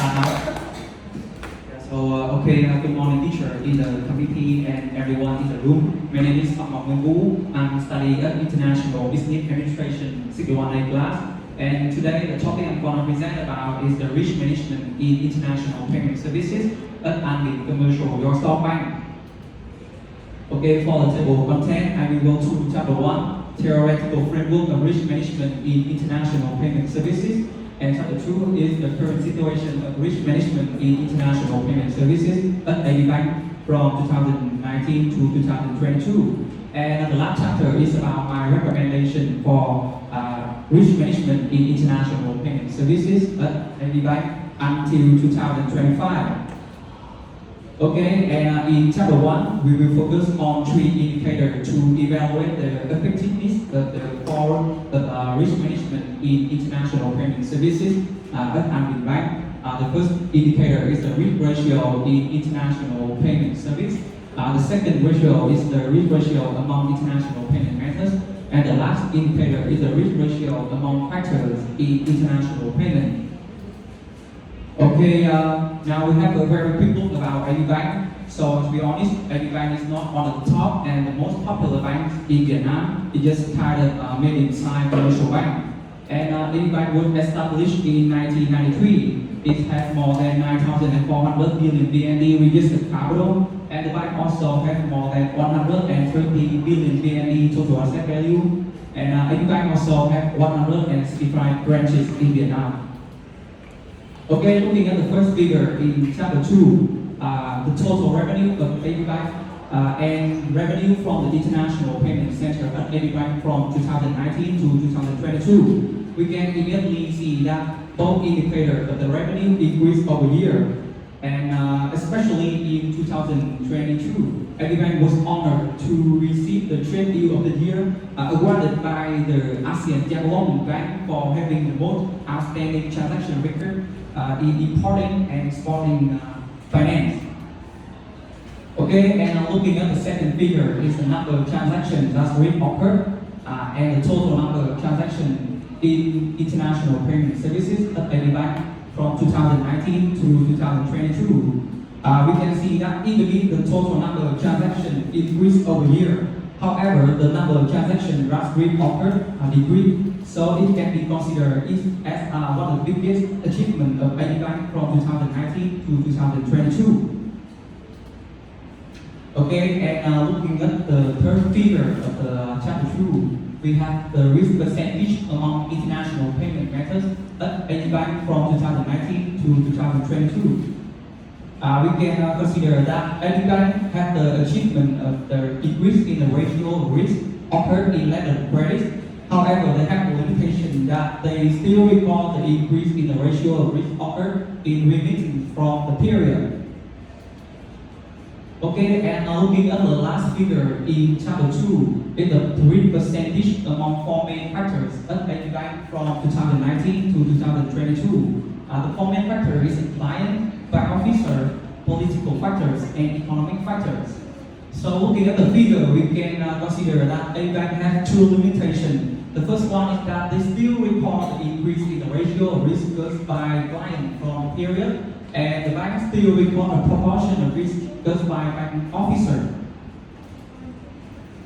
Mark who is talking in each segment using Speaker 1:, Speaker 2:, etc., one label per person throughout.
Speaker 1: start now. Good morning, teacher in the committee and everyone in the room. My name is Ngày Vũ. I'm studying International Business Administration 61A class. And today the topic I'm going to present about is the risk management in international payment services at commercial your stock bank. Okay, for the table of content, I will go to chapter 1, theoretical framework of risk management in international payment services. And chapter 2 is the current situation of risk management in international payment services at AB Bank from 2019 to 2022. And the last chapter is about my recommendation for risk management in international payment services at AB Bank until 2025. Okay, and in chapter 1, we will focus on 3 indicators to evaluate the effectiveness of the core of risk management in international payment services at AB Bank. The first indicator is the risk ratio in international payment service. The second ratio is the risk ratio among international payment methods. And the last indicator is the risk ratio among factors in international payment. Okay, now we have a very quick look about AB Bank. So to be honest, AB Bank is not one of the top and the most popular banks in Vietnam. It's just kind of medium-sized commercial bank. And AB Bank was established in 1993. It has more than 9,400 billion VND registered capital, and the bank also has more than 130 billion VND total asset value. And AB Bank also has 165 branches in Vietnam. Okay, looking at the first figure in chapter 2, the total revenue of AB Bank and revenue from the international payment center at AB Bank from 2019 to 2022, we can immediately see that both indicators of the revenue increased over year. And especially in 2022, AB Bank was honored to receive the Trade Deal of the Year awarded by the ASEAN Development Bank for having the most outstanding transaction record in importing and exporting finance. Okay, and looking at the second figure is the number of transactions that occurred and the total number of transactions in international payment services at AB Bank from 2019 to 2022. We can see that even if the total number of transactions increased over year, however, the number of transactions that occurred decreased. So it can be considered as one of the biggest achievements of AB Bank from 2019 to 2022. Okay, and looking at the third figure of the chapter 2, we have the risk percentage among international payment methods at AB Bank from 2019 to 2022. We can consider that AB Bank had the achievement of the decrease in the ratio of risk occurred in letter of credit. However, they have a limitation that they still record the increase in the ratio of risk occurred in remittance from the period. Okay, and looking at the last figure in chapter 2 is the risk percentage among 4 main factors at AB Bank from 2019 to 2022. The 4 main factors is client, bank officer, political factors, and economic factors. So looking at the figure, we can consider that AB Bank has 2 limitations. The first one is that they still report the increase in the ratio of risk caused by client from the period, and the bank still record a proportion of risk caused by bank officer.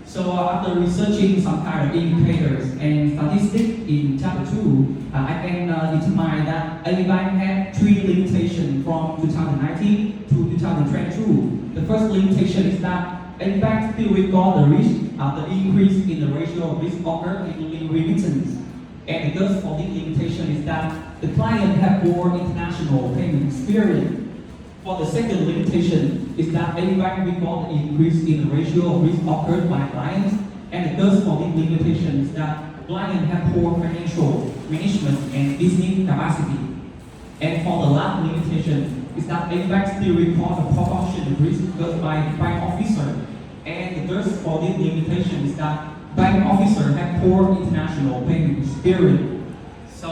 Speaker 1: So after researching some kind of indicators and statistics in chapter 2, I can determine that AB Bank had 3 limitations from 2019 to 2022. The first limitation is that AB Bank still record the risk the increase in the ratio of risk occurred in remittance. And the third limitation is that the client have poor international payment experience. For the second limitation is that AB Bank record the increase in the ratio of risk occurred by clients. And the third limitation is that clients have poor financial management and business capacity. And for the last limitation is that AB Bank still record a proportion of risk caused by the bank officer. And the third limitation is that bank officer have poor international payment experience. So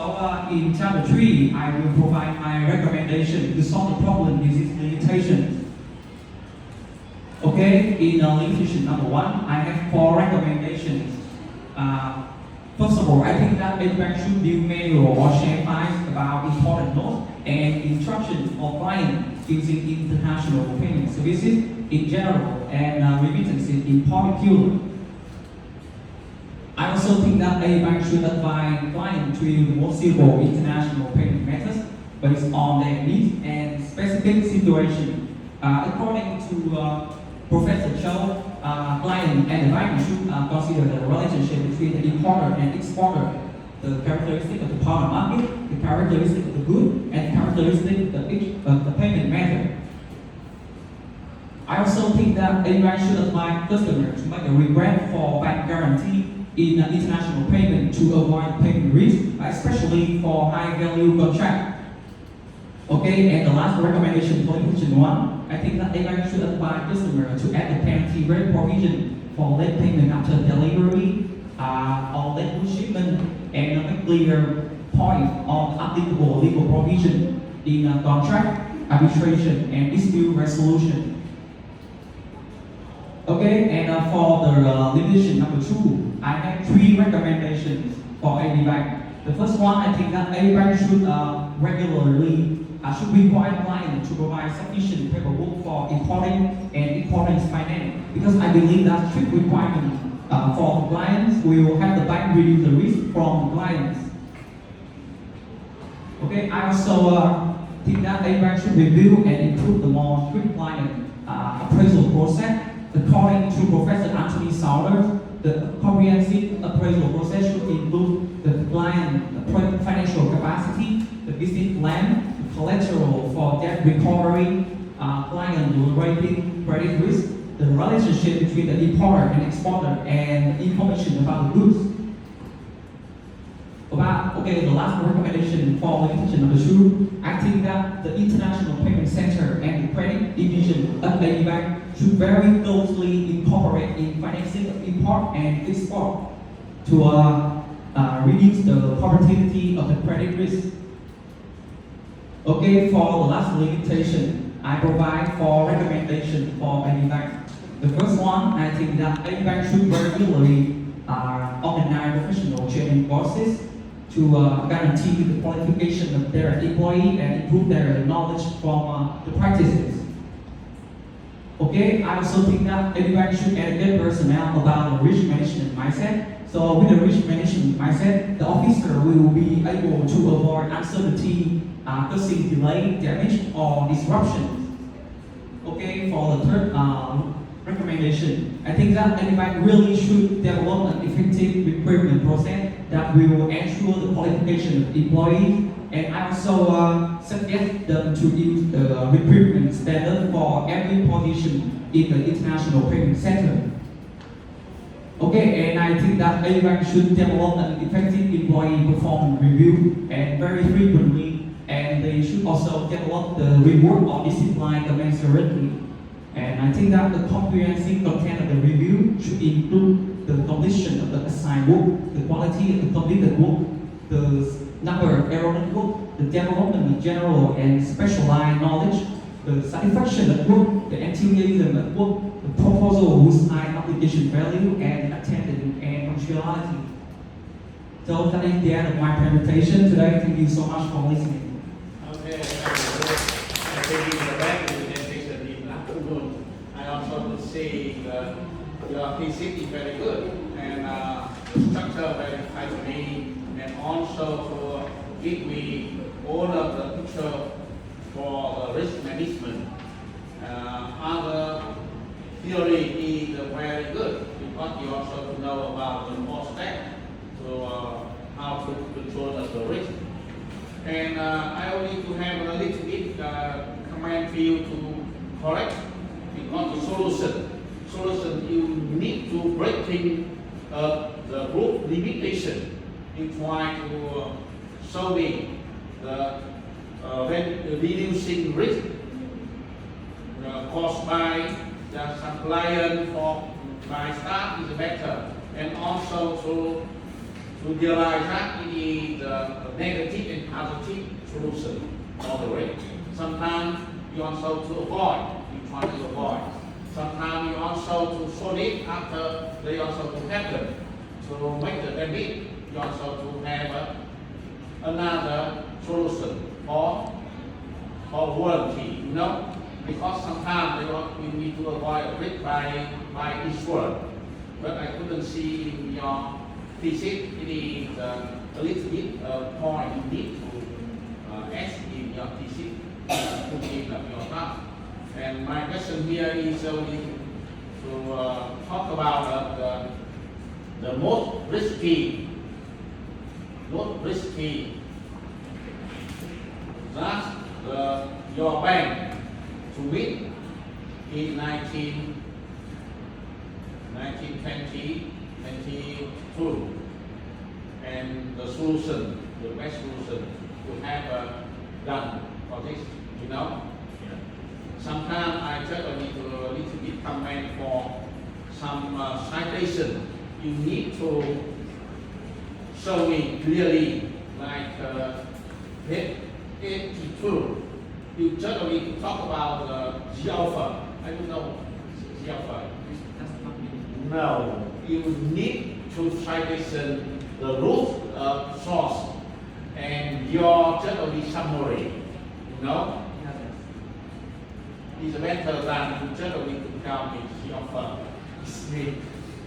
Speaker 1: in chapter 3, I will provide my recommendation to solve the problem with these limitations. Okay, in limitation number 1, I have 4 recommendations. First of all, I think that AB Bank should build manual or share files about important notes and instruction for clients using international payment services in general and remittances in particular. I also think that a bank should advise clients to use the most suitable international payment methods based on their needs and specific situation. According to Professor Cho, client and the bank should consider the relationship between the importer and exporter, the characteristic of the partner market, the characteristic of the good, and the characteristic of the payment method. I also think that a bank should advise customers to make a request for bank guarantee in international payment to avoid payment risk, especially for high-value contract. Okay, and the last recommendation for question 1, I think that a bank should advise customers to add the penalty rate provision for late payment after delivery or late shipment and make clear points on applicable legal provision in contract, arbitration, and dispute resolution. Okay, and for the limitation number 2, I have 3 recommendations for a bank. The first one, I think that a bank should regularly should require clients to provide sufficient paperwork for importing and exporting finance, because I believe that strict requirement for clients will have the bank reduce the risk from clients. Okay, I also think that a bank should review and improve the more strict client appraisal process. According to Professor Anthony Saunders, the comprehensive appraisal process should include the client financial capacity, the business plan, the collateral for debt recovery, client rating, credit risk, the relationship between the importer and exporter, and information about the goods. The last recommendation for limitation number 2, I think that the International Payment Center and the credit division of the bank should very closely incorporate in financing of import and export to reduce the probability of the credit risk. Okay, for the last limitation, I provide 4 recommendations for a bank. The first one, I think that a bank should regularly organize professional training courses to guarantee the qualification of their employee and improve their knowledge from the practices. Okay, I also think that a bank should educate personnel about the risk management mindset. So with the risk management mindset, the officer will be able to avoid uncertainty, causing delay, damage, or disruptions. Okay, for the third recommendation, I think that a bank really should develop an effective recruitment process that will ensure the qualification of employees, and I also suggest them to use the recruitment standard for every position in the International Payment Center. Okay, and I think that a bank should develop an effective employee performance review and very frequently, and they should also develop the reward or discipline commensurately. And I think that the comprehensive content of the review should include the completion of the assigned work, the quality of the completed work, the number of errant work, the development of general and specialized knowledge, the satisfaction of work, the enthusiasm of work, the proposal whose high application value, and attendance and punctuality. So that is the end of my presentation today. Thank you so much for listening.
Speaker 2: Okay, I think in the back of the presentation in afternoon, I also would say that your thesis is very good and the structure very high to me, and also to give me all of the picture for risk management. Other theory is very good because you also know about the 4 steps to how to control the risk. And I only to have a little bit comment field to correct, because the solution you need to breaking the group limitation. You try to solving the reducing risk caused by some client or by staff is better, and also to realize that it is the negative and positive solution all the way. Sometimes you also to avoid, you try to avoid. Sometimes you also to solve it after they also to happen. To make the damage, you also to have another solution or for warranty, you know, because sometimes you need to avoid a bit by each word. But I couldn't see in your thesis any a little bit point you need to ask in your thesis to give your talk. And my question here is only to talk about the most risky that your bank to meet in 1922, and the solution, the best solution to have done for this, you know. Sometimes I just need to a little bit comment for some citation. You need to show me clearly, like page 82. You just need to talk about the offer. I don't know the offer. No, you need to citation the root source and your generally summary. You know, it's better than you generally to tell me the offer. It's me.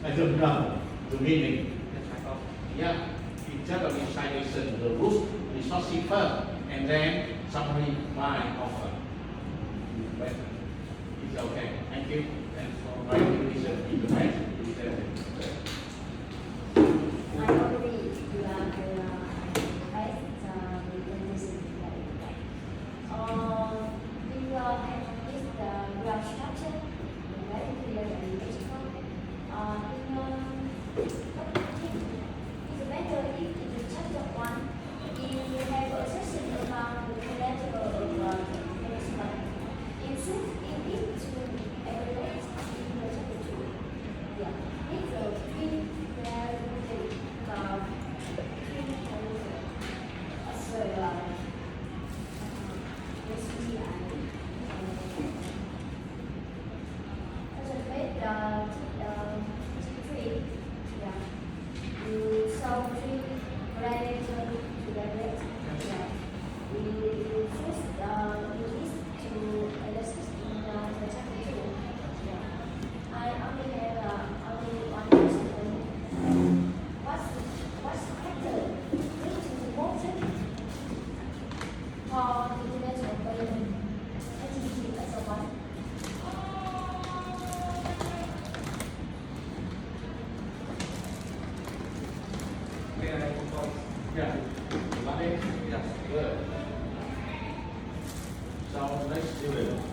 Speaker 2: I don't know the meaning. Yeah, you generally citation the root resource first and then summary by offer. Better. It's okay. Thank you. Thanks for writing this information.
Speaker 3: I already do that the best presentation. We will have this graph structure, very clear and logical. It's better if in the chapter 1, if you have a session about the collateral of management. In it will evaluate in the chapter 2. Yeah, it's a big very I only have only one question. What's factor which is important for the dimension of payment activity as a one?
Speaker 2: May I propose? Yeah. Yes. Good. So let's do it.